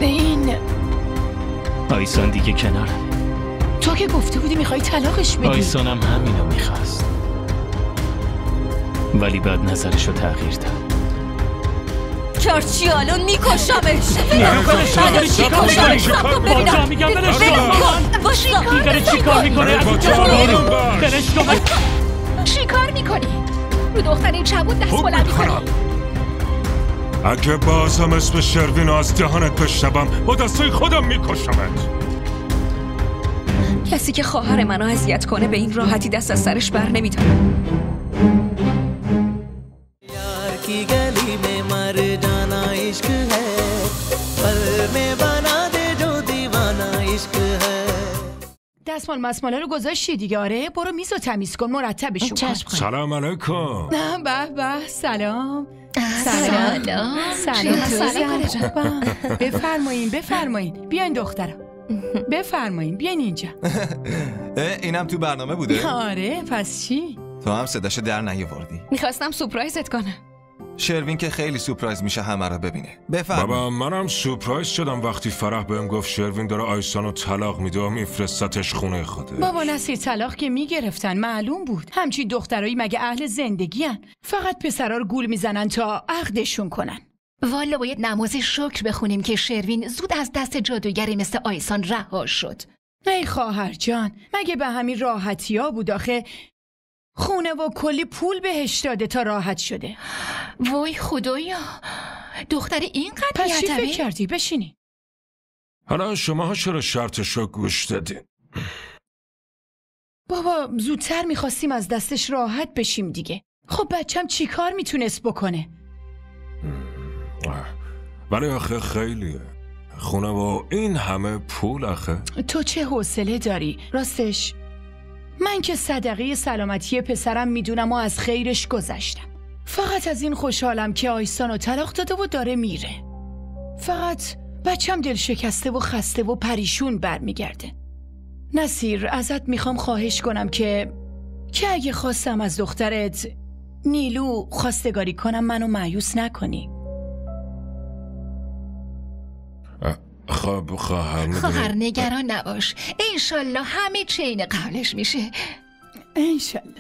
این آیسان دیگه کنارم. تو که گفته بودی میخوای طلاقش بدی. آیسانم همینو میخواست، ولی بعد نظرشو تغییر داد. چرچی الان میکشمش. باجا میگم بلش کن. داره چی کار میکنه؟ از اینجا برو. بلش کن. چی کار میکنی؟ رو دختر چبود دست بلند میکنی؟ اگه بازم اسم شروین از دهانت بشنوم با دستای خودم میکشمت. کسی که خواهر منو اذیت کنه به این راحتی دست از سرش بر نمیداره. دستمال مسماله رو گذاشتی دیگه؟ آره برو میزو تمیز کن، مرتبشون کن. سلام علیکم. به به سلام. سلام. بفرمایین بیاین دخترم. بفرمایین بیاین اینجا. اینم تو برنامه بوده؟ آره پس چی؟ تو هم صداشو در نیاوردی. میخواستم سورپرایزت کنم. شروین که خیلی سورپرایز میشه همه رو ببینه. بفرمایید. بابا منم سورپرایز شدم وقتی فرح بهم گفت شروین داره آیسانو طلاق میده و میفرستتش خونه خودش. بابا نصیر طلاق که میگرفتن، معلوم بود. همچین دخترایی مگه اهل زندگی هن؟ فقط پسرا رو گول میزنن تا عقدشون کنن. والا باید نماز شکر بخونیم که شروین زود از دست جادوگری مثل آیسان رها شد. ای خواهر جان، مگه به همین راحتی ها بود آخه؟ خونه و کلی پول بهش داده تا راحت شده. وای خدایا، دختر اینقدر پس چی بی‌ادبه؟ فکر کردی؟ بشینی. حالا شما چرا شرطشو گوش دادین؟ بابا زودتر میخواستیم از دستش راحت بشیم دیگه. خب بچم چی کار میتونست بکنه؟ ولی آخه خیلیه خونه و این همه پول آخه. تو چه حوصله داری؟ راستش من که صدقه سلامتی پسرم میدونم و از خیرش گذشتم. فقط از این خوشحالم که آیسانو طلاق داده و داره میره. فقط بچم دل شکسته و خسته و پریشون برمیگرده. نصیر ازت میخوام خواهش کنم که اگه خواستم از دخترت نیلو خواستگاری کنم منو مایوس نکنی. خب خواهر نگران نباش، انشالله همه چین قبلش میشه. انشالله.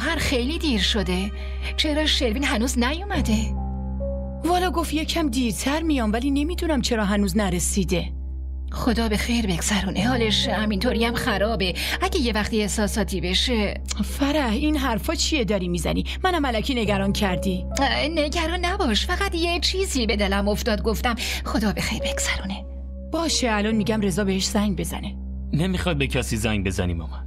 خواهر خیلی دیر شده. چرا شروین هنوز نیومده؟ والا گفت یکم دیرتر میام ولی نمیدونم چرا هنوز نرسیده. خدا به خیر بگذرونه. حالش همینطوری هم خرابه. اگه یه وقتی احساساتی بشه. فرح این حرفا چیه داری میزنی؟ منم الکی نگران کردی. نگران نباش، فقط یه چیزی به دلم افتاد گفتم خدا به خیر بگذرونه. باشه الان میگم رضا بهش زنگ بزنه. نمیخواد به کسی زنگ بزنی مامان.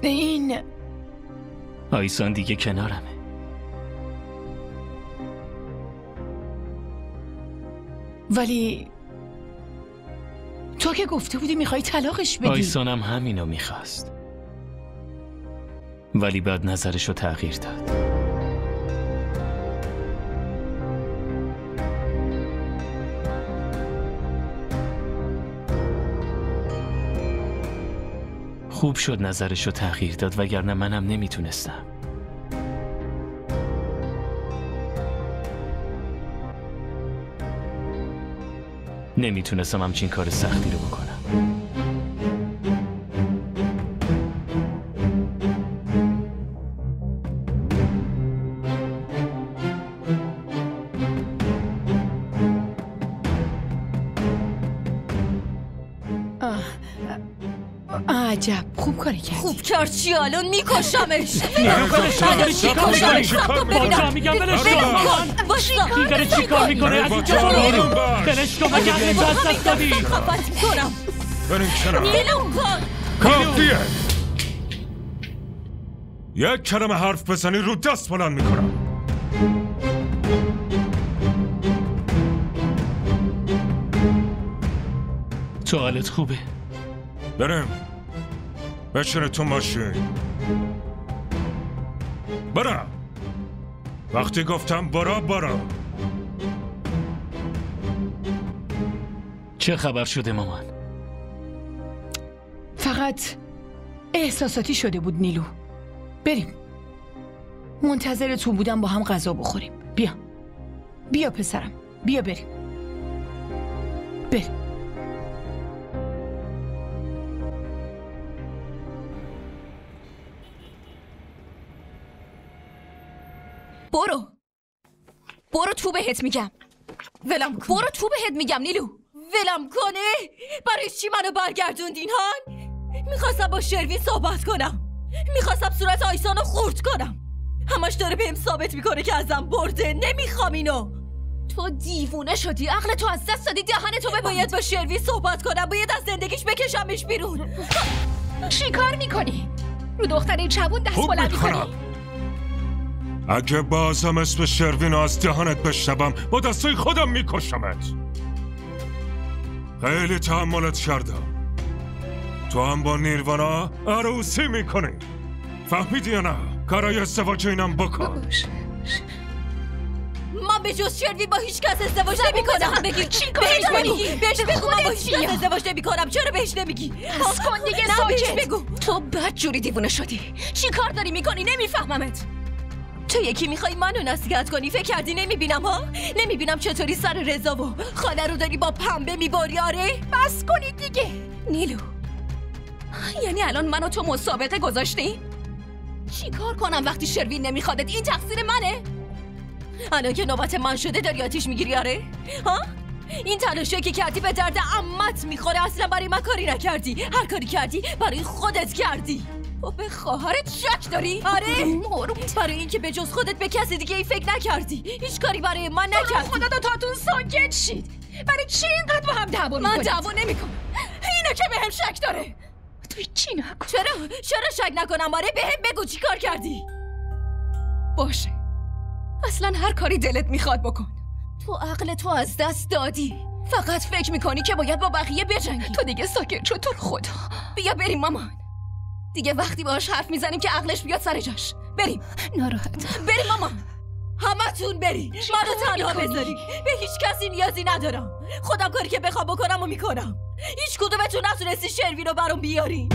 این آیسان دیگه کنارمه. ولی تو که گفته بودی میخوای طلاقش بدی. آیسانم همینو میخواست ولی بعد نظرشو تغییر داد. خوب شد نظرشو تغییر داد وگرنه منم نمیتونستم. نمیتونستم همچین کار سختی رو بکنم. عجب خوب کاری کردی. خوب کرد چی؟ الان میکشمش. بچه میگم بلش کن. باشی داره چی کار میکنه؟ از اینجا برو. بلش کن و گرد تو از دست دادی. خفت میکنم. نیلو کن. کافیه. یک کلمه حرف بزنی رو دست بلند میکنم. تو حالت خوبه؟ بریم بشینه تو ماشین. برا وقتی گفتم برا. چه خبر شده مامان؟ فقط احساساتی شده بود نیلو. بریم. منتظرتون بودم با هم غذا بخوریم. بیا پسرم. بیا بریم. برو تو بهت میگم. ولم کن. برو تو بهت میگم نیلو. ولم کنه. برای چی منو برگردوندین هان؟ میخواستم با شروین صحبت کنم. میخواستم صورت آیسانو خورد کنم. همش داره بهم ثابت میکنه که ازم برده. نمیخوام اینو. تو دیوونه شدی. عقل تو از دست دادی. دهنتو ببند. باید با شروین صحبت کنم. باید از زندگیش بکشمش بیرون. چی کار میکنی؟ رو دختره چبون دست بلند میکنی؟ اگه بازم اسم شروین از دهانت بشنوم با دستای خودم میکشمت. خیلی تحملت کردم. تو هم با نیروانا عروسی میکنی. فهمیدی یا نه؟ کارای ازدواج اینم بکن. من به جز شروین با هیچ کس ازدواج نمیکنم. بگیر چی کار میکنی؟ بهش بگو من با هیچ کس ازدواج نمیکنم. چرا بهش نمیگی؟ بس کن دیگه ساکت. بگو. تو بدجوری دیوونه شدی. چی کار داری میکنی؟ نمیفهممت. تو یکی میخوای منو نصیحت کنی؟ فکر کردی نمیبینم ها؟ نمیبینم چطوری سر رضا و خاله رو داری با پنبه میباری؟ آره؟ بس کنید دیگه. نیلو یعنی الان منو تو مسابقه گذاشتی؟ چی کار کنم وقتی شروین نمیخوادت؟ این تقصیر منه؟ الان که نوبت من شده داری آتیش میگیری؟ آره؟ ها؟ این تلاشی که کردی به درد عمت میخوره. اصلا برای من کاری نکردی. هر کاری کردی برای خودت کردی. و به خواهرت شک داری؟ آره؟ برای اینکه به جز خودت به کسی دیگه ای فکر نکردی. هیچ کاری برای من نکردی. خدا تاتون ساکت شید. برای چی اینقدر با هم دعوا میکنید؟ من دعوا نمیکنم. اینو که بهم شک داره. تو چی نکن. چرا شک نکنم؟ آره بهم بگو چی کار کردی؟ باشه اصلا هر کاری دلت میخواد بکن. تو عقل تو از دست دادی. فقط فکر میکنی که باید با بقیه بجنگی. تو دیگه ساکت شو تو رو خدا. بیا بریم مامان. دیگه وقتی باهاش حرف میزنیم که عقلش بیاد سر جاش. بریم. ناراحتم. بریم مامان. همتون برید، منو تنها بذارید. به هیچ کسی نیازی ندارم. خودم کاری که بخوام بکنم و میکنم. هیچ کدومتون نتونستی شروین رو برام بیارین.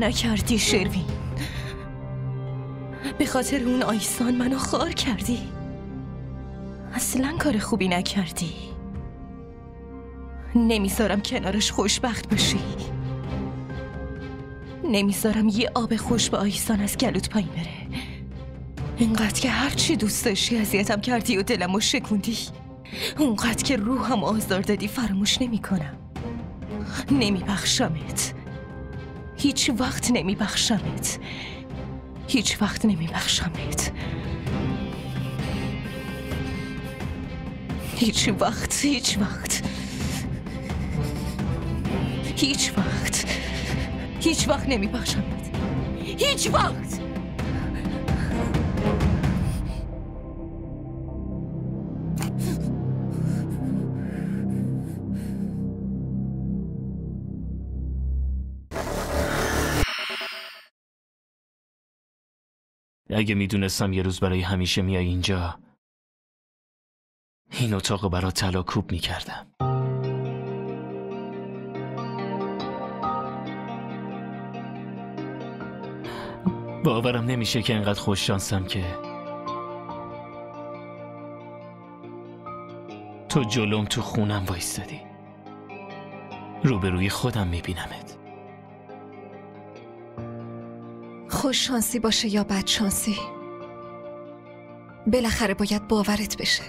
نکردی شروین. به خاطر اون آیسان منو خار کردی. اصلا کار خوبی نکردی. نمیذارم کنارش خوشبخت باشی. نمیذارم یه آب خوش به آیسان از گلوت پایین بره. اینقدر که هرچی دوست داشتی اذیتم کردی و دلمو شکوندی. اونقدر که روحم آزار دادی فراموش نمی‌کنم. نمیبخشمت. هیچ وقت نمیبخشمت. هیچ وقت نمیبخشمت. هیچ وقت. هیچ وقت. هیچ وقت. هیچ وقت نمیبخشمت. هیچ وقت. اگه میدونستم یه روز برای همیشه میای اینجا، این اتاقو برات طلا کوب میکردم. باورم نمیشه که اینقدر خوش شانسم که تو جلوم تو خونم وایستادی. روبروی خودم میبینمت. خوش شانسی باشه یا بد شانسی، بالاخره باید باورت بشه.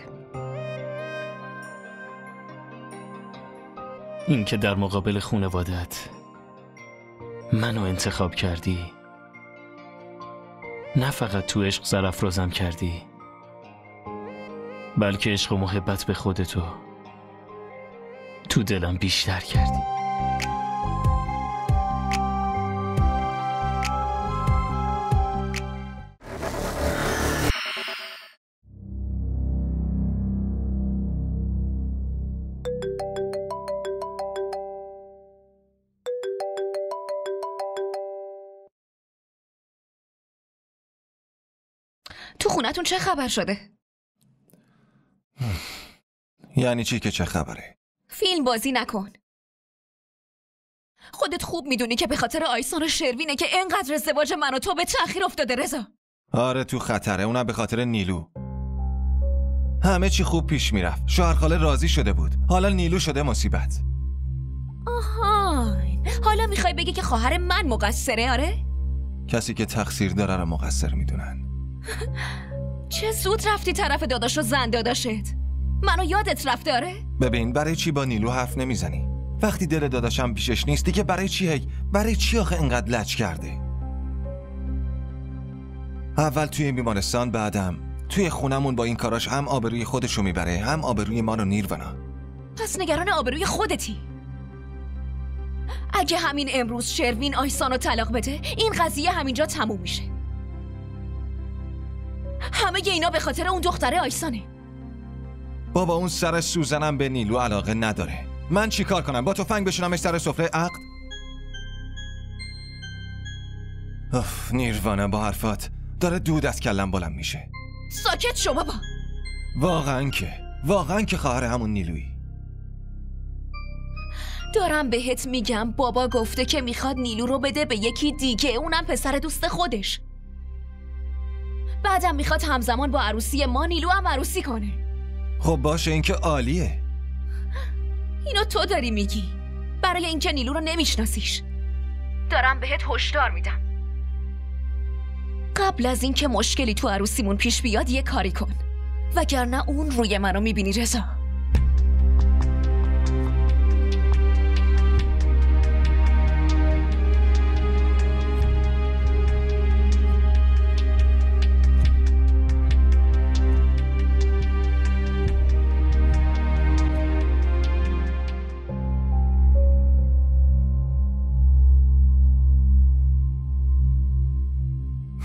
این که در مقابل خانواده‌ات منو انتخاب کردی، نه فقط تو عشق سرافرازم کردی، بلکه عشق و محبت به خودتو تو دلم بیشتر کردی. تو خونتون چه خبر شده؟ یعنی چی که چه خبره؟ فیلم بازی نکن. خودت خوب میدونی که به خاطر آیسان و شروینه که اینقدر ازدواج من و تو به تأخیر افتاده رضا. آره تو خطره، اونم به خاطر نیلو. همه چی خوب پیش میرفت، شوهرخاله راضی شده بود، حالا نیلو شده مصیبت. آهان، حالا میخوای بگی که خواهر من مقصره؟ آره؟ کسی که تقصیر داره رو مقصر میدونن. چه زود رفتی طرف داداش و زن داداشت. منو یادت رفته؟ آره؟ ببین برای چی با نیلو حرف نمیزنی؟ وقتی دل داداشم پیشش نیستی که برای چی برای چی آخه اینقدر لج کرده؟ اول توی بیمارستان، بعدم توی خونمون با این کاراش هم آبروی خودشو میبره، هم آبروی ما رو نیرونا. پس نگران آبروی خودتی. اگه همین امروز شروین آیسانو طلاق بده، این قضیه همینجا تموم میشه. همه اینا به خاطر اون دختره آیسانه. بابا اون سر سوزنم به نیلو علاقه نداره. من چی کار کنم؟ با تفنگ بشونمش سر سفره عقد؟ اف، نیروانا با حرفات داره دود از کلم بلند میشه. ساکت شو بابا. واقعا که خواهر همون نیلویی. دارم بهت میگم بابا گفته که میخواد نیلو رو بده به یکی دیگه، اونم پسر دوست خودش. بعدم میخواد همزمان با عروسی ما نیلو هم عروسی کنه. خب باشه، این که عالیه. اینو تو داری میگی برای اینکه نیلو رو نمیشناسیش. دارم بهت هشدار میدم، قبل از اینکه مشکلی تو عروسیمون پیش بیاد یه کاری کن، وگرنه اون روی منو میبینی رضا.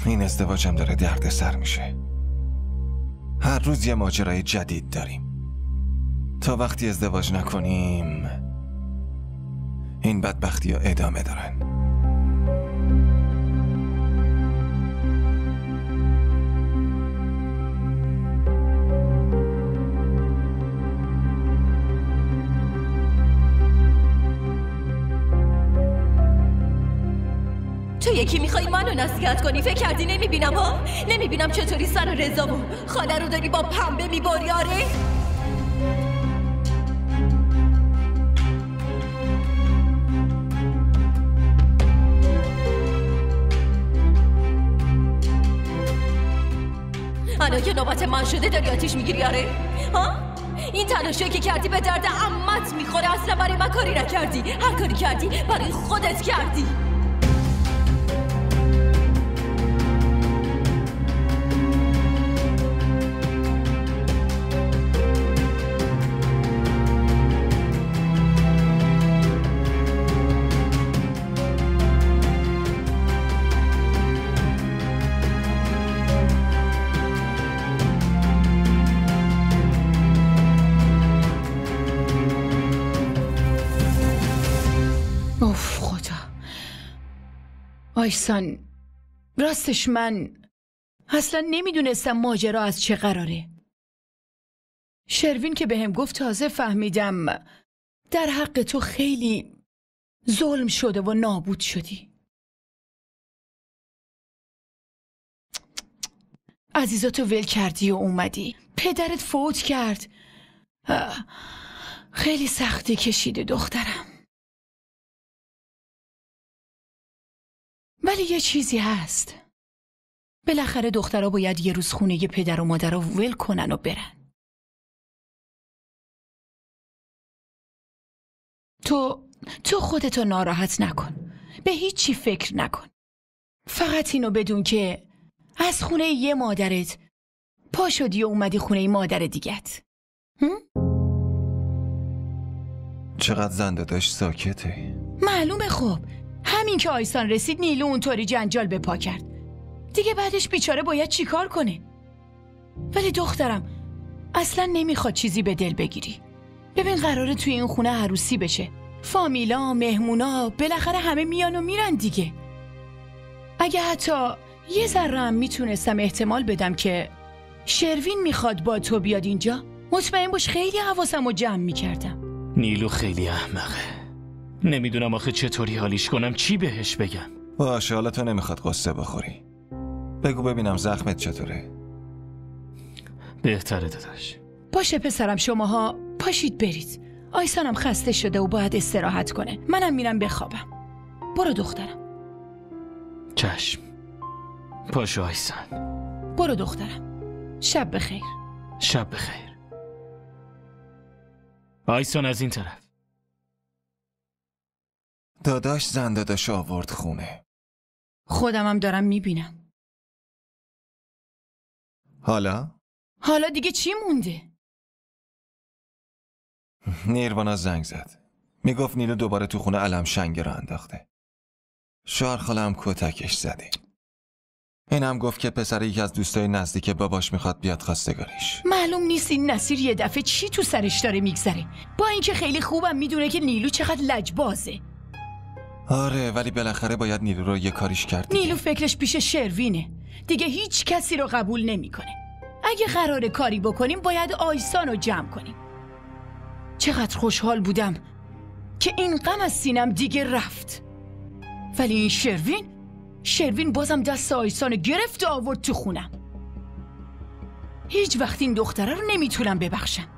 این ازدواجم داره دردسر میشه. هر روز یه ماجرای جدید داریم. تا وقتی ازدواج نکنیم این بدبختی ها ادامه دارن. تو یکی میخوای منو نصیحت کنی؟ فکر کردی نمیبینم ها؟ نمیبینم چطوری سر رضا و خاله رو داری با پنبه میباری؟ آره؟ الان که نوبت من شده داری آتیش میگیری؟ آره؟ ها؟ این تلاشی که کردی به درد عمت میخوره. اصلا برای من کاری نکردی. هر کاری کردی برای خودت کردی. آیسان، راستش من اصلا نمیدونستم ماجرا از چه قراره. شروین که بهم گفت تازه فهمیدم در حق تو خیلی ظلم شده و نابود شدی. عزیزاتو ول کردی و اومدی. پدرت فوت کرد. خیلی سختی کشیده دخترم. ولی یه چیزی هست. بالاخره دخترها باید یه روز خونه ی پدر و مادر رو ول کنن و برن. تو خودتو ناراحت نکن. به هیچی فکر نکن. فقط اینو بدون که از خونه یه مادرت پا شدی و اومدی خونه ی مادر دیگت. چقدر زنده داشت ساکته. معلومه خب. همین که آیسان رسید نیلو اونطوری جنجال به پا کرد. دیگه بعدش بیچاره باید چیکار کنه؟ ولی دخترم اصلا نمیخواد چیزی به دل بگیری. ببین قراره توی این خونه عروسی بشه. فامیلا، مهمونا، بالاخره همه میان و میرن دیگه. اگه حتی یه ذره هم میتونستم احتمال بدم که شروین میخواد با تو بیاد اینجا، مطمئن باش خیلی حواسم رو جمع میکردم. نیلو خیلی احمقه. نمیدونم آخه چطوری حالیش کنم، چی بهش بگم. باشه، حالا تو نمیخواد قصه بخوری. بگو ببینم زخمت چطوره؟ بهتره داداش. باشه پسرم، شماها پاشید برید. آیسانم خسته شده و باید استراحت کنه. منم میرم بخوابم. برو دخترم. چشم. پاشو آیسان. برو دخترم. شب بخیر. شب بخیر. آیسان از این طرف. داداش زن داداش آورد خونه. خودمم دارم میبینم. حالا دیگه چی مونده؟ نیروانا زنگ زد. میگفت نیلو دوباره تو خونه علم شنگه رو انداخته. شوهر خاله هم کتکش زده. این هم گفت که پسر یکی از دوستای نزدیک باباش میخواد بیاد خواستگاریش. معلوم نیست این نصیر یه دفعه چی تو سرش داره میگذره. با اینکه خیلی خوبم میدونه که نیلو چقدر لجبازه. آره، ولی بالاخره باید نیلو رو یه کاریش کرد دیگه. نیلو فکرش پیش شروینه. دیگه هیچ کسی رو قبول نمیکنه. اگه قراره کاری بکنیم باید آیسان رو جمع کنیم. چقدر خوشحال بودم که این غم از سینم دیگه رفت. ولی این شروین بازم دست آیسان رو گرفت و آورد تو خونم. هیچ وقت این دختره رو نمیتونم ببخشم.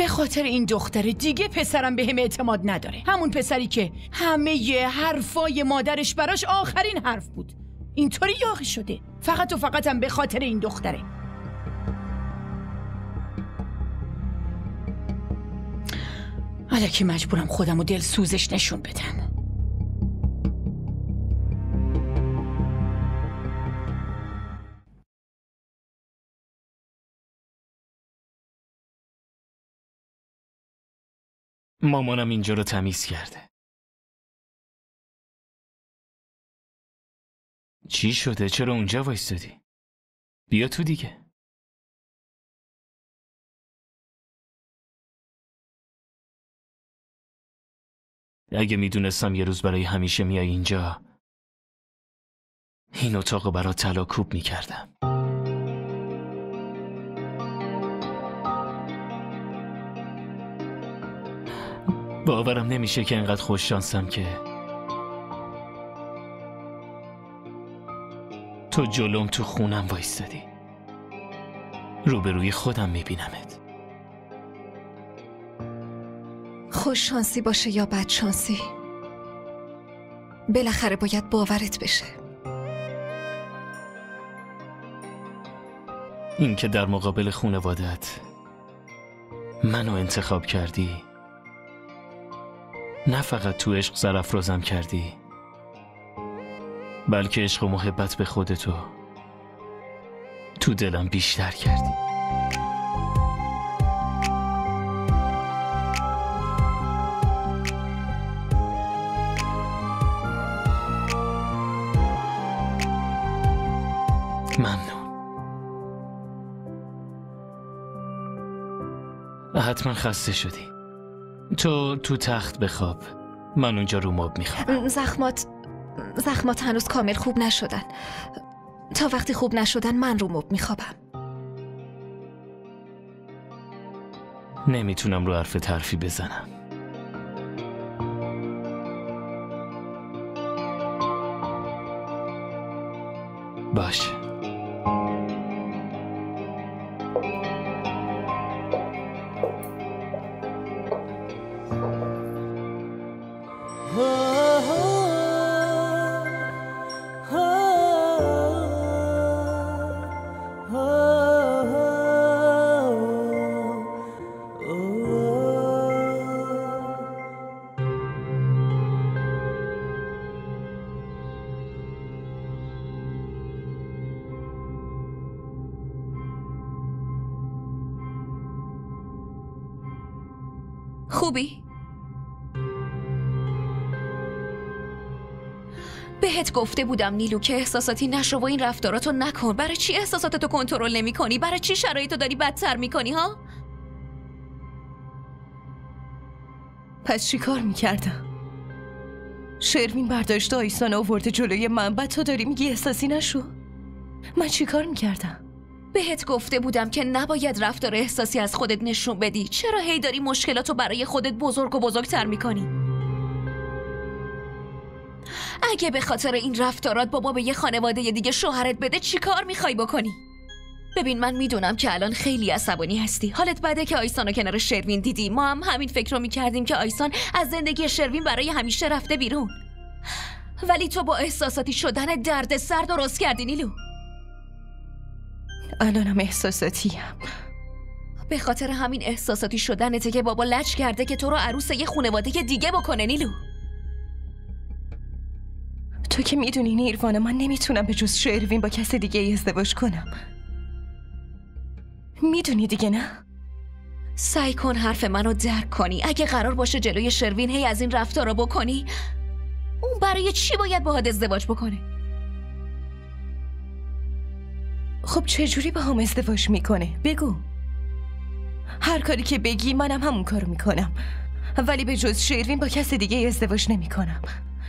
به خاطر این دختره دیگه پسرم بهم اعتماد نداره. همون پسری که همه حرفای مادرش براش آخرین حرف بود. اینطوری یاغی شده فقط و فقط هم به خاطر این دختره. الکی مجبورم خودم و دلسوزش نشون بدم. مامانم اینجا رو تمیز کرده. چی شده؟ چرا اونجا وایستادی؟ بیا تو دیگه. اگه میدونستم یه روز برای همیشه میای اینجا، این اتاق برات طلا کوب میکردم. باورم نمیشه که انقدر خوش شانسم که تو جلوم تو خونم وایستادی. روبروی خودم میبینمت. خوش شانسی باشه یا بد شانسی، بالاخره باید باورت بشه. این که در مقابل خانواده‌ات منو انتخاب کردی، نه فقط تو عشق سرافرازم کردی، بلکه عشق و محبت به خودتو تو دلم بیشتر کردی. ممنون. حتما خسته شدی. تو تخت بخواب، من اونجا رو مبل میخوام. زخمات هنوز کامل خوب نشدن. تا وقتی خوب نشدن من رو مبل میخوابم. نمیتونم رو حرف حرفی بزنم. باشه. خوبی؟ بهت گفته بودم نیلو که احساساتی نشو و این رفتاراتو نکن. برای چی احساساتتو کنترل نمی کنی؟ برای چی شرایطو داری بدتر میکنی ها؟ پس چی کار میکردم؟ شروین برداشته آیسان آورده جلوی من، بعد تو داری میگی احساسی نشو؟ من چی کار میکردم؟ بهت گفته بودم که نباید رفتار احساسی از خودت نشون بدی. چرا هی داری مشکلاتو برای خودت بزرگ و بزرگتر میکنی؟ اگه به خاطر این رفتارات بابا به یه خانواده دیگه شوهرت بده چی کار میخوای بکنی؟ ببین من میدونم که الان خیلی عصبانی هستی. حالت بده که آیسانو کنار شروین دیدی. ما هم همین فکر رو میکردیم که آیسان از زندگی شروین برای همیشه رفته بیرون. ولی تو با احساساتی شدن درد سر درست کردی نیلو. الانم احساساتیم. به خاطر همین احساساتی شدنته که بابا لج کرده که تو رو عروس یه خانواده دیگه بکنه نیلو. تو که میدونی نیروانه من نمیتونم به جز شروین با کس دیگه ازدواج کنم. میدونی دیگه نه؟ سعی کن حرف منو درک کنی. اگه قرار باشه جلوی شروین هی از این رفتارا بکنی، اون برای چی باید باهات ازدواج بکنه؟ خب چجوری با هم ازدواج میکنه؟ بگو. هر کاری که بگی منم همون کارو میکنم، ولی به جز شروین با کس دیگه ازدواج نمیکنم.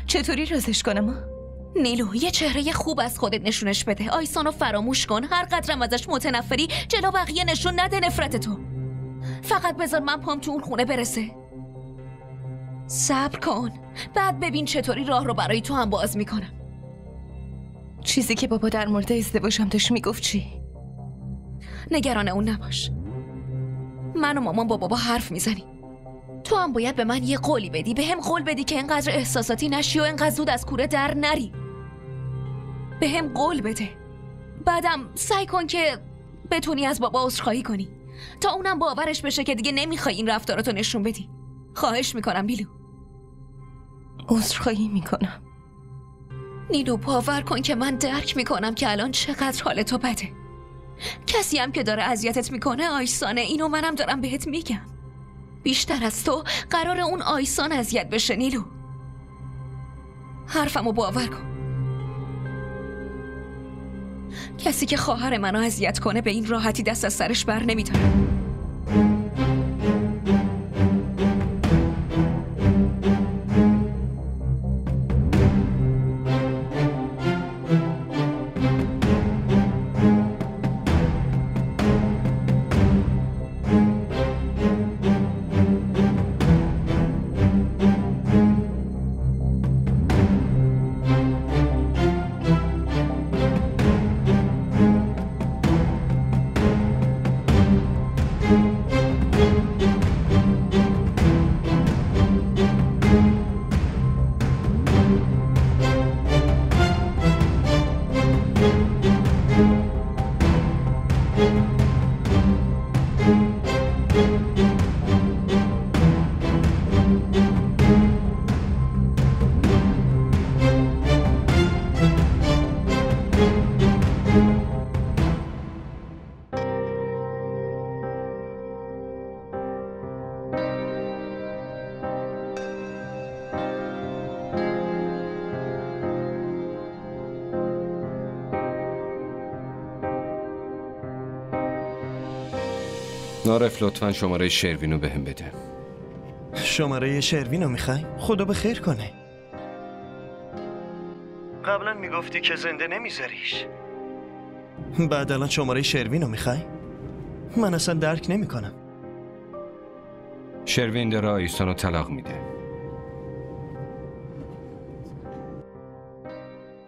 چطوری رازش کنم؟ نیلو یه چهره خوب از خودت نشونش بده. آیسانو فراموش کن. هر قدرم ازش متنفری جلو بقیه نشون نده نفرتتو. فقط بذار من پام تو اون خونه برسه. صبر کن، بعد ببین چطوری راه رو برای تو هم باز میکنم. چیزی که بابا در مورد ازدواجم داشت میگفت چی؟ نگران اون نباش. من و مامان با بابا حرف میزنیم. تو هم باید به من یه قولی بدی، به هم قول بدی که اینقدر احساساتی نشی و اینقدر زود از کوره در نری. به هم قول بده. بعدم سعی کن که بتونی از بابا عذرخواهی کنی تا اونم باورش بشه که دیگه نمیخوای این رفتاراتو نشون بدی. خواهش میکنم بیلو. عذرخواهی میکنم. نیلو باور کن که من درک میکنم که الان چقدر حال تو بده. کسی هم که داره اذیتت میکنه آیسانه. اینو منم دارم بهت میگم. بیشتر از تو قرار اون آیسان اذیت بشه نیلو. حرفمو باور کن. کسی که خواهر منو اذیت کنه به این راحتی دست از سرش بر نمیداره. عارف لطفاً شماره شروینو بهم بده. شماره شروینو میخوای؟ خدا به خیر کنه. قبلا میگفتی که زنده نمیذاریش. بعد الان شماره شروینو میخوای؟ من اصلا درک نمیکنم. شروین داره آیسانو طلاق میده.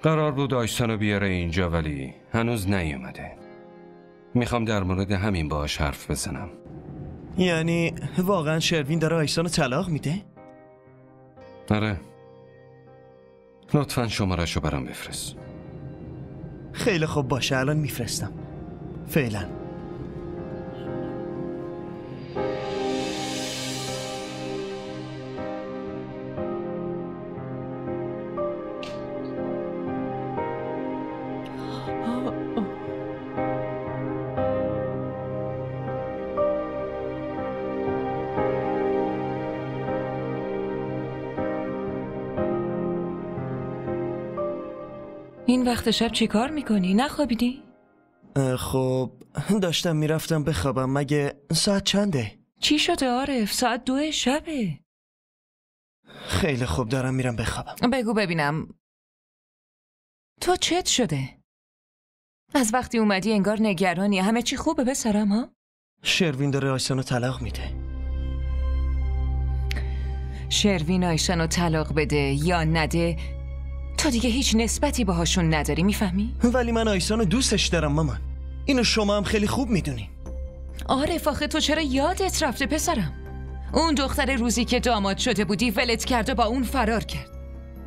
قرار بود آیسانو بیاره اینجا ولی هنوز نیومده. میخوام در مورد همین باهاش حرف بزنم. یعنی واقعا شروین داره آیسانو طلاق میده؟ آره. لطفاً شماره‌شو برام بفرست. خیلی خوب باشه، الان میفرستم. فعلا. این وقت شب چی کار میکنی؟ نخوابیدی؟ خب داشتم میرفتم بخوابم. مگه ساعت چنده؟ چی شده عارف؟ ساعت 2 شبه. خیلی خوب دارم میرم بخوابم. بگو ببینم تو چت شده؟ از وقتی اومدی انگار نگرانی. همه چی خوبه پسرم ها؟ شروین داره آیسانو طلاق میده. شروین آیسانو طلاق بده یا نده تو دیگه هیچ نسبتی باهاشون نداری، میفهمی؟ ولی من آیسانو دوستش دارم مامان. اینو شما هم خیلی خوب میدونی. عارف آخه تو چرا یادت رفته پسرم؟ اون دختر روزی که داماد شده بودی ولت کرد و با اون فرار کرد.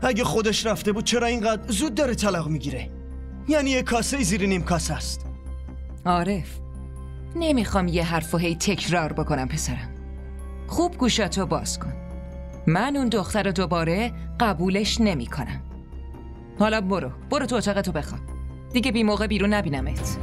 اگه خودش رفته بود چرا اینقدر زود داره طلاق میگیره؟ یعنی یه کاسه زیر نیم کاسه است. عارف نمیخوام یه حرفو هی تکرار بکنم پسرم. خوب گوشاتو باز کن. من اون دختر رو دوباره قبولش نمیکنم. حالا برو تو اتاقتو بخواب. دیگه بی موقع بیرون نبینمت.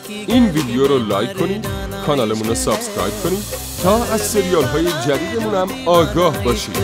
این ویدیو رو لایک کنید، کانالمون رو سابسکرایب کنید تا از سریال های جدیدمون هم آگاه باشید.